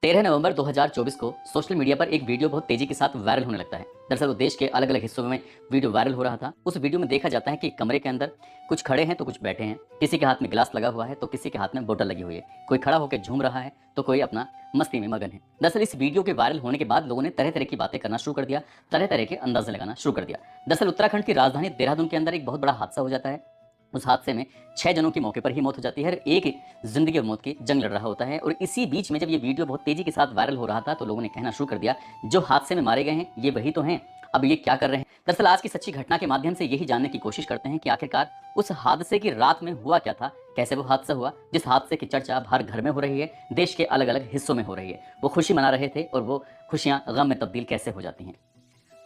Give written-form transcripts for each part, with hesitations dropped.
13 नवंबर 2024 को social media पर एक वीडियो बहुत तेजी के साथ वायरल होने लगता है। दरअसल वो देश के अलग अलग हिस्सों में वीडियो वायरल हो रहा था। उस वीडियो में देखा जाता है कि कमरे के अंदर कुछ खड़े हैं तो कुछ बैठे हैं, किसी के हाथ में गिलास लगा हुआ है तो किसी के हाथ में बोतल लगी हुई है, कोई खड़ा होकर झूम रहा है तो कोई अपना मस्ती में मगन है। दरअसल इस वीडियो के वायरल होने के बाद लोगों ने तरह तरह की बातें करना शुरू कर दिया, तरह तरह के अंदाजे लगाना शुरू कर दिया। दरअसल उत्तराखंड की राजधानी देहरादून के अंदर एक बहुत बड़ा हादसा हो जाता है। उस हादसे में 6 जनों की मौके पर ही मौत हो जाती है और एक जिंदगी और मौत की जंग लड़ रहा होता है। और इसी बीच में जब ये वीडियो बहुत तेजी के साथ वायरल हो रहा था तो लोगों ने कहना शुरू कर दिया, जो हादसे में मारे गए हैं ये वही तो हैं, अब ये क्या कर रहे हैं। दरअसल आज की सच्ची घटना के माध्यम से यही जानने की कोशिश करते हैं कि आखिरकार उस हादसे की रात में हुआ क्या था, कैसे वो हादसा हुआ जिस हादसे की चर्चा अब हर घर में हो रही है, देश के अलग अलग हिस्सों में हो रही है। वो खुशी मना रहे थे और वो खुशियां गम में तब्दील कैसे हो जाती हैं।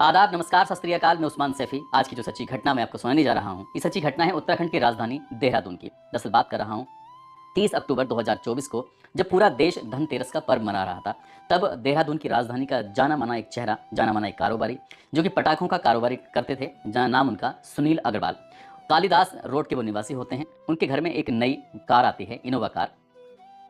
आदाब, नमस्कार, सत श्री अकाल। मैं उस्मान सैफी। आज की जो सच्ची घटना मैं आपको सुनाने जा रहा हूँ, ये सच्ची घटना है उत्तराखंड की राजधानी देहरादून की। दरअसल बात कर रहा हूँ 30 अक्टूबर 2024 को, जब पूरा देश धनतेरस का पर्व मना रहा था। तब देहरादून की राजधानी का जाना माना एक चेहरा, जाना माना एक कारोबारी जो कि पटाखों का कारोबारी करते थे, जहाँ नाम उनका सुनील अग्रवाल, कालिदास रोड के वो निवासी होते हैं। उनके घर में एक नई कार आती है, इनोवा कार,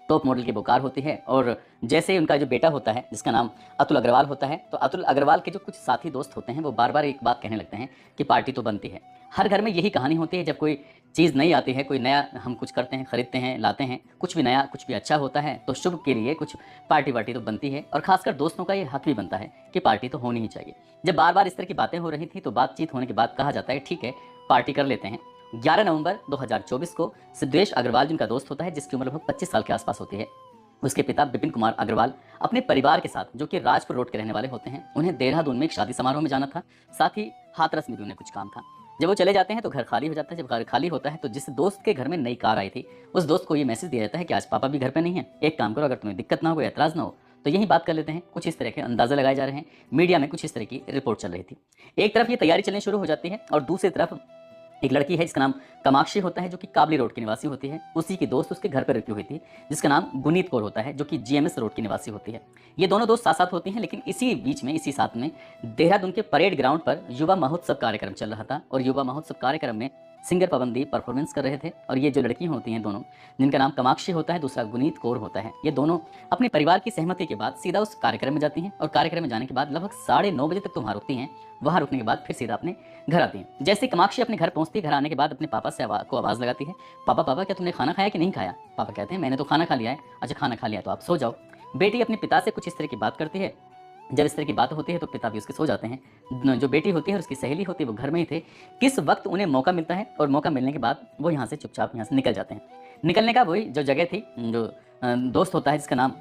टॉप मॉडल की वो कार होती है। और जैसे ही उनका जो बेटा होता है जिसका नाम अतुल अग्रवाल होता है, तो अतुल अग्रवाल के जो कुछ साथी दोस्त होते हैं वो बार बार एक बात कहने लगते हैं कि पार्टी तो बनती है। हर घर में यही कहानी होती है, जब कोई चीज़ नई आती है, कोई नया हम कुछ करते हैं, खरीदते हैं, लाते हैं, कुछ भी नया, कुछ भी अच्छा होता है तो शुभ के लिए कुछ पार्टी वार्टी तो बनती है। और खासकर दोस्तों का ये हक भी बनता है कि पार्टी तो होनी ही चाहिए। जब बार बार इस तरह की बातें हो रही थी तो बातचीत होने के बाद कहा जाता है ठीक है पार्टी कर लेते हैं। 11 नवंबर 2024 को सिद्धेश अग्रवाल जिनका दोस्त होता है, जिसकी उम्र लगभग 25 साल के आसपास होती है, उसके पिता विपिन कुमार अग्रवाल अपने परिवार के साथ, जो कि राजपुर रोड के रहने वाले होते हैं, उन्हें देहरादून में एक शादी समारोह में जाना था। साथ ही हाथरस में भी उन्हें कुछ काम था। जब वो चले जाते हैं तो घर खाली हो जाता है। जब घर खाली होता है तो जिस दोस्त के घर में नई कार आई थी, उस दोस्त को ये मैसेज दिया जाता है कि आज पापा भी घर पे नहीं है, एक काम करो, अगर तुम्हें दिक्कत ना हो, एतराज़ ना हो तो यही बात कर लेते हैं। कुछ इस तरह के अंदाजे लगाए जा रहे हैं, मीडिया में कुछ इस तरह की रिपोर्ट चल रही थी। एक तरफ ये तैयारी चलनी शुरू हो जाती है और दूसरी तरफ एक लड़की है जिसका नाम कमाक्षी होता है, जो कि काबली रोड की निवासी होती है। उसी की दोस्त उसके घर पर रुकी हुई थी जिसका नाम गुनीत कौर होता है, जो कि जीएमएस रोड की निवासी होती है। ये दोनों दोस्त साथ साथ होती हैं, लेकिन इसी बीच में, इसी साथ में देहरादून के परेड ग्राउंड पर युवा महोत्सव कार्यक्रम चल रहा था। और युवा महोत्सव कार्यक्रम में सिंगर पवनदीप परफॉर्मेंस कर रहे थे। और ये जो लड़की होती हैं दोनों, जिनका नाम कमाक्षी होता है, दूसरा गुनीत कौर होता है, ये दोनों अपने परिवार की सहमति के बाद सीधा उस कार्यक्रम में जाती हैं। और कार्यक्रम में जाने के बाद लगभग 9:30 बजे तक तो वहाँ रुकती हैं। वहाँ रुकने के बाद फिर सीधा अपने घर आती हैं। जैसे कमाक्षी अपने घर पहुँचती है, घर आने के बाद अपने पापा से आवाज़ लगाती है, पापा पापा क्या तुमने खाना खाया कि नहीं खाया। पापा कहते हैं मैंने तो खाना खा लिया है। अच्छा खाना खा लिया तो आप सो जाओ। बेटी अपने पिता से कुछ इस तरह की बात करती है। जब इस तरह की बात होती है तो पिता भी उसके सो जाते हैं। जो बेटी होती है और उसकी सहेली होती है वो घर में ही थे। किस वक्त उन्हें मौका मिलता है और मौका मिलने के बाद वो यहाँ से चुपचाप यहाँ से निकल जाते हैं। निकलने का वही जो जगह थी, जो दोस्त होता है जिसका नाम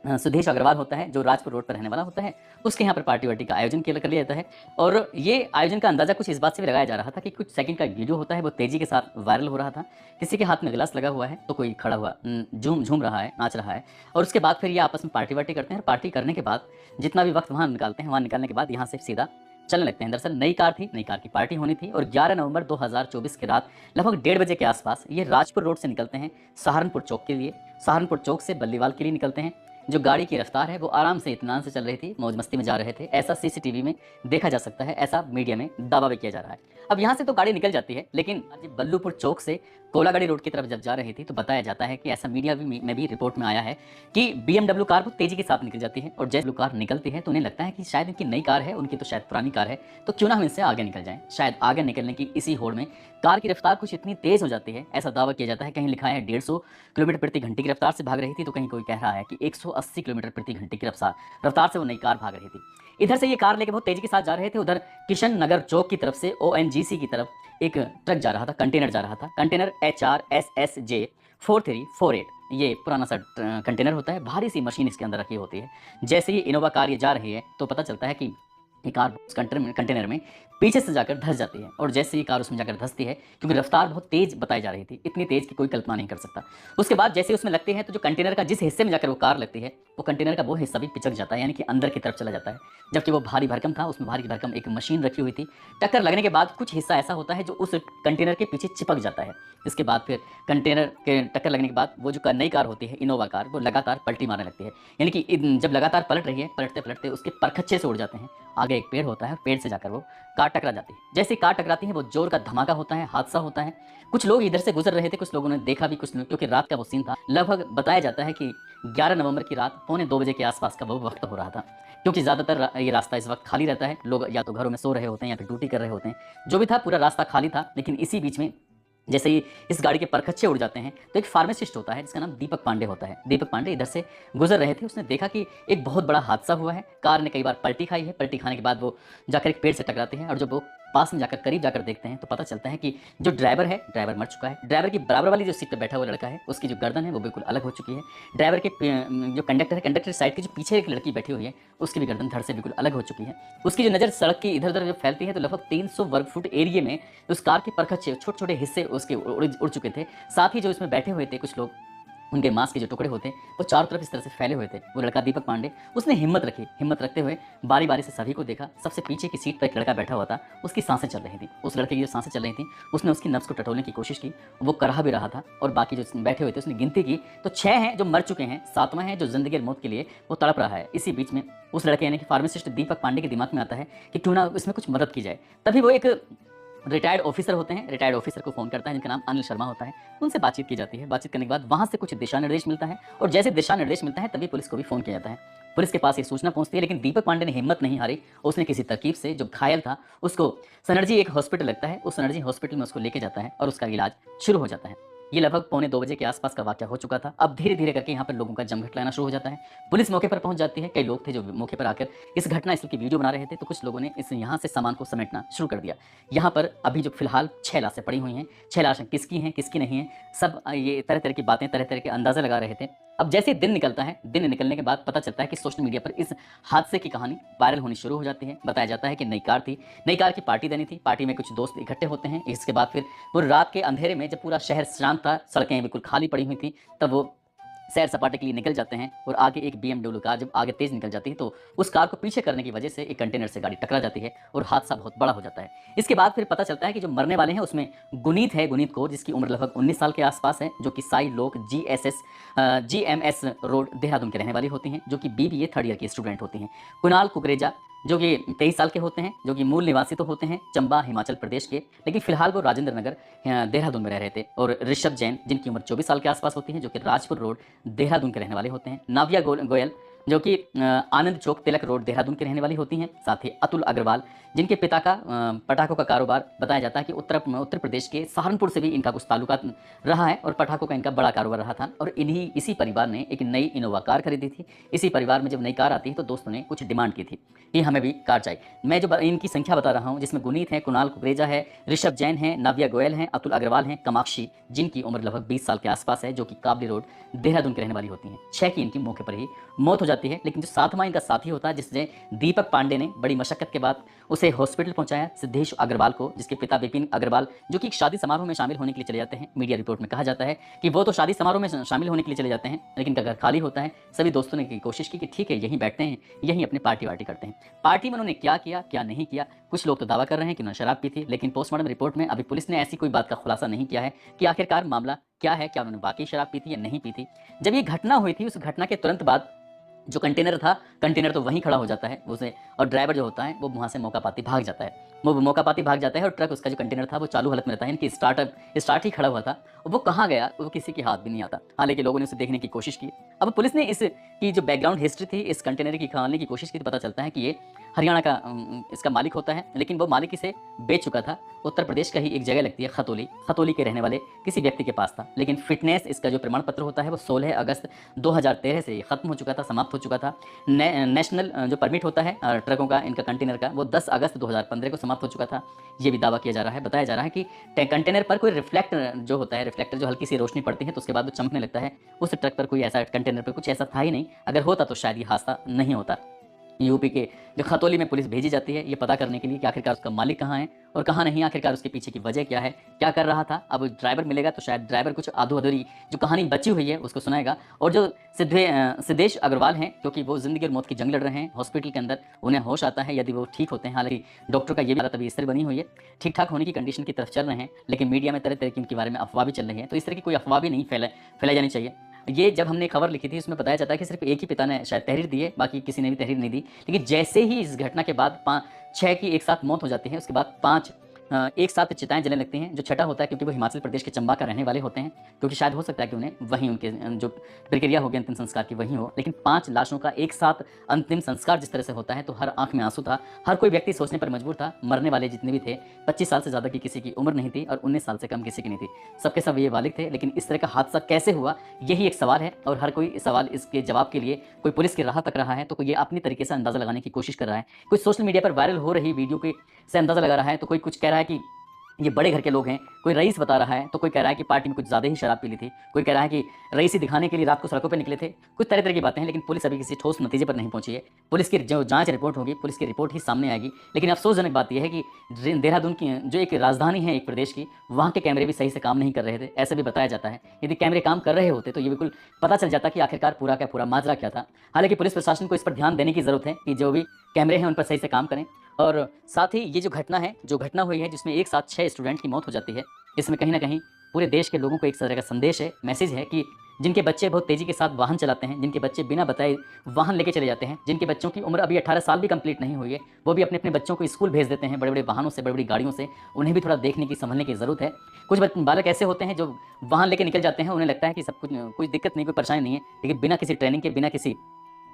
सुधेश अग्रवाल होता है, जो राजपुर रोड पर रहने वाला होता है, उसके यहाँ पर पार्टी वार्टी का आयोजन कर लिया जाता है। और ये आयोजन का अंदाजा कुछ इस बात से भी लगाया जा रहा था कि कुछ सेकंड का वीडियो होता है वो तेजी के साथ वायरल हो रहा था। किसी के हाथ में गिलास लगा हुआ है तो कोई खड़ा हुआ झूम रहा है, नाच रहा है। और उसके बाद फिर ये आपस में पार्टी वार्टी करते हैं। पार्टी करने के बाद जितना भी वक्त वहाँ निकालते हैं, वहाँ निकालने के बाद यहाँ से सीधा चलने लगते हैं। दरअसल नई कार थी, नई कार की पार्टी होनी थी। और 11 नवंबर 2024 की रात लगभग 1:30 बजे के आसपास ये राजपुर रोड से निकलते हैं सहारनपुर चौक के लिए। सहारनपुर चौक से बल्लीवाल के लिए निकलते हैं। जो गाड़ी की रफ्तार है वो आराम से, इत्मीनान से चल रही थी, मौज मस्ती में जा रहे थे, ऐसा सीसीटीवी में देखा जा सकता है, ऐसा मीडिया में दावा भी किया जा रहा है। अब यहाँ से तो गाड़ी निकल जाती है, लेकिन जब बल्लूपुर चौक से कोलागाड़ी रोड की तरफ जब जा रही थी तो बताया जाता है कि ऐसा मीडिया में भी रिपोर्ट में आया है कि BMW कार बहुत तेजी के साथ निकल जाती है। और जैसे कार निकलती है तो उन्हें लगता है कि शायद इनकी नई कार है, उनकी तो शायद पुरानी कार है, तो क्यों ना हम इनसे आगे निकल जाएं। शायद आगे निकलने की इसी होड़ में कार की रफ्तार कुछ इतनी तेज हो जाती है, ऐसा दावा किया जाता है। कहीं लिखा है 150 किलोमीटर प्रति घंटे की रफ्तार से भाग रही थी, तो कहीं कोई कह रहा है कि 180 किलोमीटर प्रति घंटे की रफ्तार से वो नई कार भाग रही थी। इधर से ये कार लेके बहुत तेजी के साथ जा रहे थे। उधर किशन नगर चौक की तरफ से ONGC की तरफ एक ट्रक जा रहा था, कंटेनर जा रहा था, कंटेनर HRSSJ 4348। ये पुराना सा कंटेनर होता है, भारी सी मशीन इसके अंदर रखी होती है। जैसे ही इनोवा कार ये जा रही है तो पता चलता है कि ये कार उस कंटेनर में पीछे से जाकर धंस जाती है। और जैसे ही कार उसमें जाकर धंसती है, क्योंकि रफ्तार बहुत तेज बताई जा रही थी, इतनी तेज कि कोई कल्पना नहीं कर सकता। उसके बाद जैसे उसमें लगती है तो जो कंटेनर का जिस हिस्से में जाकर वो कार लगती है, वो कंटेनर का वो हिस्सा भी पिचक जाता है, यानी कि अंदर की तरफ चला जाता है। जबकि वो भारी भरकम था, उसमें भारी भरकम एक मशीन रखी हुई थी। टक्कर लगने के बाद कुछ हिस्सा ऐसा होता है जो उस कंटेनर के पीछे चिपक जाता है। इसके बाद फिर कंटेनर के टक्कर लगने के बाद वो जो नई कार होती है, इनोवा कार, वो लगातार पलटी मारने लगती है। यानी कि जब लगातार पलट रही है, पलटते पलटते उसके परखच्चे से उड़ जाते हैं। आगे एक पेड़ होता है, पेड़ से जाकर वो कार टकरा जाती है। जैसे कार टकराती है वो जोर का धमाका होता है, हादसा होता है। कुछ लोग इधर से गुजर रहे थे, कुछ लोगों ने देखा भी, कुछ लोग, क्योंकि रात का वो सीन था। लगभग बताया जाता है कि 11 नवंबर की रात पौने 2 बजे के आसपास का वो वक्त हो रहा था, क्योंकि ज़्यादातर ये रास्ता इस वक्त खाली रहता है। लोग या तो घरों में सो रहे होते हैं या फिर ड्यूटी कर रहे होते हैं। जो भी था पूरा रास्ता खाली था, लेकिन इसी बीच में जैसे ही इस गाड़ी के परखच्चे उड़ जाते हैं तो एक फार्मासिस्ट होता है जिसका नाम दीपक पांडे होता है। दीपक पांडे इधर से गुजर रहे थे, उसने देखा कि एक बहुत बड़ा हादसा हुआ है। कार ने कई बार पलटी खाई है, पलटी खाने के बाद वो जाकर एक पेड़ से टकराते हैं और जब वो पास में जाकर करीब जाकर देखते हैं तो पता चलता है कि जो ड्राइवर है, ड्राइवर मर चुका है। ड्राइवर की बराबर वाली जो सीट पर बैठा हुआ लड़का है उसकी जो गर्दन है वो बिल्कुल अलग हो चुकी है। ड्राइवर के जो कंडक्टर है, कंडक्टर साइड के जो पीछे एक लड़की बैठी हुई है उसकी भी गर्दन धड़ से बिल्कुल अलग हो चुकी है। उसकी जो नज़र सड़क की इधर उधर जब फैलती है तो लगभग 300 वर्ग फुट एरिया में उस कार के परखच्चे छोटे छोटे हिस्से उसके उड़ चुके थे। साथ ही जो इसमें बैठे हुए थे कुछ लोग, उनके मांस के जो टुकड़े होते वो चारों तरफ इस तरह से फैले हुए थे। वो लड़का दीपक पांडे, उसने हिम्मत रखी, हिम्मत रखते हुए बारी बारी से सभी को देखा। सबसे पीछे की सीट पर एक लड़का बैठा हुआ था, उसकी सांसें चल रही थी। उस लड़के की जो सांसें चल रही थी उसने उसकी नब्ज को टटोलने की कोशिश की, वो कर भी रहा था। और बाकी जो बैठे हुए थे उसने गिनती की तो 6 हैं जो मर चुके हैं, 7वां है जो जिंदगी और मौत के लिए वो तड़प रहा है। इसी बीच में उस लड़के यानी कि फार्मासिस्ट दीपक पांडे के दिमाग में आता है कि क्यों ना इसमें कुछ मदद की जाए। तभी वो एक रिटायर्ड ऑफिसर होते हैं, रिटायर्ड ऑफिसर को फोन करता है जिनका नाम अनिल शर्मा होता है। उनसे बातचीत की जाती है। बातचीत करने के बाद वहां से कुछ दिशा निर्देश मिलता है और जैसे दिशा निर्देश मिलता है तभी पुलिस को भी फोन किया जाता है। पुलिस के पास एक सूचना पहुंचती है, लेकिन दीपक पांडे ने हिम्मत नहीं हारी। उसने किसी तरकीब से जो घायल था उसको सनर्जी एक हॉस्पिटल लगता है, उस सनर्जी हॉस्पिटल में उसको लेके जाता है और उसका इलाज शुरू हो जाता है। ये लगभग पौने 2 बजे के आसपास का वाकया हो चुका था। अब धीरे धीरे करके यहाँ पर लोगों का जमघट लाना शुरू हो जाता है। पुलिस मौके पर पहुंच जाती है। कई लोग थे जो मौके पर आकर इस घटना स्थल की वीडियो बना रहे थे, तो कुछ लोगों ने इस यहाँ से सामान को समेटना शुरू कर दिया। यहाँ पर अभी जो फिलहाल 6 लाशें पड़ी हुई हैं, 6 लाशें किसकी हैं किसकी नहीं है, सब ये तरह तरह की बातें, तरह तरह के अंदाजा लगा रहे थे। अब जैसे दिन निकलता है, दिन निकलने के बाद पता चलता है कि सोशल मीडिया पर इस हादसे की कहानी वायरल होनी शुरू हो जाती है। बताया जाता है कि नई कार थी, नई कार की पार्टी देनी थी, पार्टी में कुछ दोस्त इकट्ठे होते हैं। इसके बाद फिर वो रात के अंधेरे में जब पूरा शहर शांत था, सड़कें बिल्कुल खाली पड़ी हुई थी, तब वो सैर सपाटे के लिए निकल जाते हैं। और आगे एक BMW कार जब आगे तेज निकल जाती है तो उस कार को पीछे करने की वजह से एक कंटेनर से गाड़ी टकरा जाती है और हादसा बहुत बड़ा हो जाता है। इसके बाद फिर पता चलता है कि जो मरने वाले हैं उसमें गुनीत है, गुनीत कौर, जिसकी उम्र लगभग 19 साल के आसपास है, जो कि साई लोक GMS रोड देहरादून के रहने वाली होती हैं, जो कि BBA 3rd ईयर की स्टूडेंट होती हैं। कुणाल कुकरेजा जो कि 23 साल के होते हैं, जो कि मूल निवासी तो होते हैं चंबा हिमाचल प्रदेश के, लेकिन फिलहाल वो राजेंद्र नगर देहरादून में रह रहे थे। और ऋषभ जैन जिनकी उम्र 24 साल के आसपास होती है, जो कि राजपुर रोड देहरादून के रहने वाले होते हैं। नाविया गोयल जो कि आनंद चौक तिलक रोड देहरादून की रहने वाली होती हैं। साथ ही अतुल अग्रवाल जिनके पिता का पटाखों का कारोबार बताया जाता है कि उत्तर प्रदेश के सहारनपुर से भी इनका कुछ ताल्लुकात रहा है और पटाखों का इनका बड़ा कारोबार रहा था। और इसी परिवार ने एक नई इनोवा कार खरीदी थी। इसी परिवार में जब नई कार आती है तो दोस्तों ने कुछ डिमांड की थी कि हमें भी कार चाहिए। मैं जो इनकी संख्या बता रहा हूँ, जिसमें गुनीत है, कुणाल कुकरेजा है, ऋषभ जैन है, नाविया गोयल हैं, अतुल अग्रवाल हैं, कमाक्षी जिनकी उम्र लगभग 20 साल के आसपास है, जो कि काबली रोड देहरादून के रहने वाली होती हैं। 6 की इनकी मौके पर ही मौत हो जाती है। लेकिन जो 7वां इनका साथी होता है, जिसने दीपक पांडे ने बड़ी मशक्कत के बाद उसे हॉस्पिटल पहुंचाया, सिद्धेश अग्रवाल को, जिसके पिता विपिन अग्रवाल जो कि एक शादी समारोह में शामिल होने के लिए चले जाते हैं। मीडिया रिपोर्ट में कहा जाता है कि वो तो शादी समारोह में शामिल होने के लिए चले जाते हैं, लेकिन घर खाली होता है। सभी दोस्तों ने की कोशिश की कि ठीक है यहीं बैठते हैं, यहीं अपनी पार्टी वार्टी करते हैं। पार्टी में उन्होंने क्या किया क्या नहीं किया, कुछ लोग तो दावा कर रहे हैं कि उन्होंने शराब पी थी, लेकिन पोस्टमार्टम रिपोर्ट में अभी पुलिस ने ऐसी कोई बात का खुलासा नहीं किया है कि आखिरकार मामला क्या है, क्या उन्होंने वाकई शराब पी थी या नहीं पी थी। जब ये घटना हुई थी, उस घटना के तुरंत बाद जो कंटेनर था, कंटेनर तो वहीं खड़ा हो जाता है उसे, और ड्राइवर जो होता है वो वहाँ से मौका पाती भाग जाता है। वो मौका पाती भाग जाता है और ट्रक, उसका जो कंटेनर था वो चालू हालत में रहता है, इनकी स्टार्ट ही खड़ा हुआ था। वो कहाँ गया वो किसी के हाथ भी नहीं आता। हालांकि लोगों ने उसे देखने की कोशिश की। अब पुलिस ने इसकी जो बैकग्राउंड हिस्ट्री थी इस कंटेनर की खंगालने की कोशिश की तो पता चलता है कि ये हरियाणा का इसका मालिक होता है, लेकिन वो मालिक इसे बेच चुका था। उत्तर प्रदेश का ही एक जगह लगती है खतौली के रहने वाले किसी व्यक्ति के पास था। लेकिन फिटनेस इसका जो प्रमाण पत्र होता है वो 16 अगस्त 2013 से खत्म हो चुका था, समाप्त हो चुका था। नेशनल जो परमिट होता है ट्रकों का, इनका कंटेनर का, वो 10 अगस्त 2015 को समाप्त हो चुका था। ये भी दावा किया जा रहा है, बताया जा रहा है कि कंटेनर पर कोई रिफ्लेक्टर जो होता है, रिफ्लेक्टर जो हल्की सी रोशनी पड़ती है तो उसके बाद वो चमकने लगता है। उस ट्रक पर कोई ऐसा, कंटेनर पर कुछ ऐसा था ही नहीं। अगर होता तो शायद ये हादसा नहीं होता। यूपी के जो खतौली में पुलिस भेजी जाती है ये पता करने के लिए कि आखिरकार उसका मालिक कहाँ है और कहाँ नहीं, आखिरकार उसके पीछे की वजह क्या है, क्या कर रहा था। अब ड्राइवर मिलेगा तो शायद ड्राइवर कुछ अधूरी जो कहानी बची हुई है उसको सुनाएगा। और जो सिद्धेश अग्रवाल हैं, क्योंकि वो जिंदगी और मौत की जंग लड़ रहे हैं हॉस्पिटल के अंदर, उन्हें होश आता है यदि वो ठीक होते हैं। हालांकि डॉक्टर का ये भी हालत अभी इस तरह बनी हुई है, ठीक ठाक होने की कंडीशन की तरफ चल रहे हैं, लेकिन मीडिया में तरह तरह की उनके बारे में अफवाह भी चल रही है। तो इस तरह की कोई अफवाह भी नहीं फैलाई जानी चाहिए। ये जब हमने खबर लिखी थी इसमें बताया जाता है कि सिर्फ एक ही पिता ने शायद तहरीर दी है, बाकी किसी ने भी तहरीर नहीं दी। लेकिन जैसे ही इस घटना के बाद 6 की एक साथ मौत हो जाती है, उसके बाद 5 एक साथ चिताएं जलने लगती हैं। जो छठा होता है क्योंकि वो हिमाचल प्रदेश के चंबा का रहने वाले होते हैं, क्योंकि शायद हो सकता है कि उन्हें वहीं उनके जो प्रक्रिया होगी अंतिम संस्कार की वहीं हो। लेकिन 5 लाशों का एक साथ अंतिम संस्कार जिस तरह से होता है तो हर आंख में आंसू था। हर कोई व्यक्ति सोचने पर मजबूर था। मरने वाले जितने भी थे 25 साल से ज़्यादा की किसी की उम्र नहीं थी और 19 साल से कम किसी की नहीं थी। सबके सब ये बालिग थे। लेकिन इस तरह का हादसा कैसे हुआ, यही एक सवाल है और हर कोई इस सवाल इसके जवाब के लिए कोई पुलिस की राह तक रहा है, तो कोई ये अपनी तरीके से अंदाज़ा लगाने की कोशिश कर रहा है। कोई सोशल मीडिया पर वायरल हो रही वीडियो के से अंदाज़ा लगा रहा है, तो कोई कुछ कह रहा है कि ये बड़े घर के लोग हैं, कोई रईस बता रहा है, तो कोई कह रहा है कि पार्टी में कुछ ज़्यादा ही शराब पी ली थी, कोई कह रहा है कि रईसी दिखाने के लिए रात को सड़कों पे निकले थे। कुछ तरह तरह की बातें हैं, लेकिन पुलिस अभी किसी ठोस नतीजे पर नहीं पहुंची है। पुलिस की जो जांच रिपोर्ट होगी, पुलिस की रिपोर्ट ही सामने आएगी। लेकिन अफसोसजनक बात यह है कि देहरादून की जो एक राजधानी है एक प्रदेश की, वहाँ के कैमरे भी सही से काम नहीं कर रहे थे, ऐसा भी बताया जाता है। यदि कैमरे काम कर रहे होते तो ये बिल्कुल पता चल जाता कि आखिरकार पूरा का पूरा माजरा क्या था। हालांकि पुलिस प्रशासन को इस पर ध्यान देने की ज़रूरत है कि जो भी कैमरे हैं उन पर सही से काम करें। और साथ ही ये जो घटना हुई है जिसमें एक साथ 6 स्टूडेंट की मौत हो जाती है, इसमें कहीं न कहीं पूरे देश के लोगों को एक तरह का संदेश है, मैसेज है कि जिनके बच्चे बहुत तेज़ी के साथ वाहन चलाते हैं, जिनके बच्चे बिना बताए वाहन लेके चले जाते हैं, जिनके बच्चों की उम्र अभी 18 साल भी कंप्लीट नहीं हुई है, वो भी अपने-अपने बच्चों को स्कूल भेज देते हैं बड़े-बड़े वाहनों से, बड़ी-बड़ी गाड़ियों से। उन्हें भी थोड़ा देखने की, संभलने की ज़रूरत है। कुछ बालक ऐसे होते हैं जो वाहन लेके निकल जाते हैं, उन्हें लगता है कि सब कुछ कोई दिक्कत नहीं, कोई परेशानी नहीं है, लेकिन बिना किसी ट्रेनिंग के, बिना किसी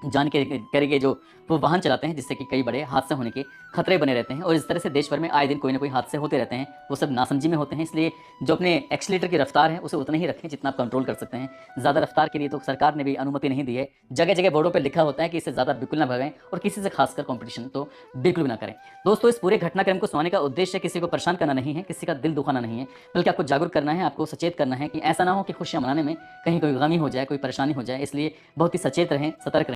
जान के करके जो वो वाहन चलाते हैं, जिससे कि कई बड़े हादसे होने के खतरे बने रहते हैं। और इस तरह से देश भर में आए दिन कोई ना कोई हादसे होते रहते हैं। वो सब नासमझी में होते हैं, इसलिए जो अपने एक्सीलेटर की रफ्तार है उसे उतना ही रखें जितना आप कंट्रोल कर सकते हैं। ज़्यादा रफ्तार के लिए तो सरकार ने भी अनुमति नहीं दी है। जगह जगह बोर्डों पर लिखा होता है कि इससे ज़्यादा बिल्कुल ना भगाएं और किसी से खासकर कॉम्पिटिशन तो बिल्कुल भी ना करें। दोस्तों, इस पूरे घटनाक्रम को सुनाने का उद्देश्य किसी को परेशान करना नहीं है, किसी का दिल दुखाना नहीं है, बल्कि आपको जागरूक करना है, आपको सचेत करना है कि ऐसा ना हो कि खुशियां मनाने में कहीं कोई गमी हो जाए, कोई परेशानी हो जाए। इसलिए बहुत ही सचेत रहें, सतर्क रहें।